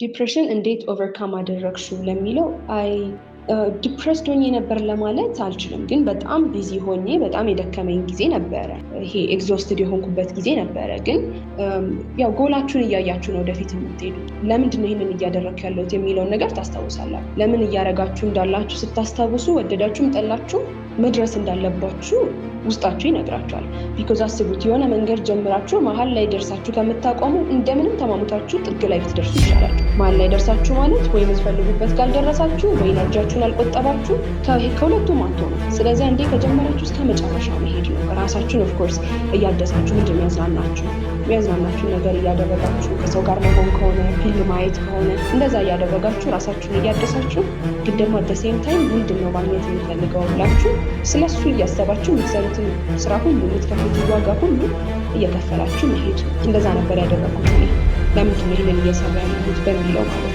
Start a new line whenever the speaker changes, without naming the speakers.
ዲፕሬሽን እንዴት ኦቨርካም አደረግሽው ለሚለው ዲፕረስድ ሆኜ ነበር ለማለት አልችልም፣ ግን በጣም ቢዚ ሆኜ በጣም የደከመኝ ጊዜ ነበረ። ይሄ ኤግዞስትድ የሆንኩበት ጊዜ ነበረ። ግን ያው ጎላችሁን እያያችሁ ነው ወደፊት የምትሄዱ። ለምንድን ነው ይህንን እያደረግኩ ያለሁት የሚለውን ነገር ታስታውሳላችሁ። ለምን እያደረጋችሁ እንዳላችሁ ስታስታውሱ ወደዳችሁም ጠላችሁ መድረስ እንዳለባችሁ ውስጣችሁ ይነግራችኋል። ቢኮዝ አስቡት፣ የሆነ መንገድ ጀምራችሁ መሀል ላይ ደርሳችሁ ከምታቆሙ እንደምንም ተማሙታችሁ ጥግ ላይ ብትደርሱ ይሻላል። መሀል ላይ ደርሳችሁ ማለት ወይ የምትፈልጉበት ካልደረሳችሁ ወይ ኢነርጂያችሁን አልቆጠባችሁ ከሁለቱም አትሆኑ። ስለዚህ አንዴ ከጀመራችሁ እስከ መጨረሻ መሄድ ነው። ራሳችሁን ኦፍኮርስ እያደሳችሁ ምንድን ነው የሚያዝናናችሁ ነገር እያደረጋችሁ ከሰው ጋር መሆን ከሆነ ፊልም ማየት ከሆነ እንደዛ እያደረጋችሁ ራሳችሁን እያደሳችሁ፣ ግን ደግሞ አደሴም ታይም ምንድን ነው ማግኘት የሚፈልገው ብላችሁ ስለሱ እያሰባችሁ የምትሰሩትን ስራ ሁሉ የምትከፍሉት ዋጋ ሁሉ እየከፈላችሁ መሄድ። እንደዛ ነበር ያደረኩት። ለምንድን ነው ይህንን እየሰራ ያለሁት በሚለው ማለት ነው።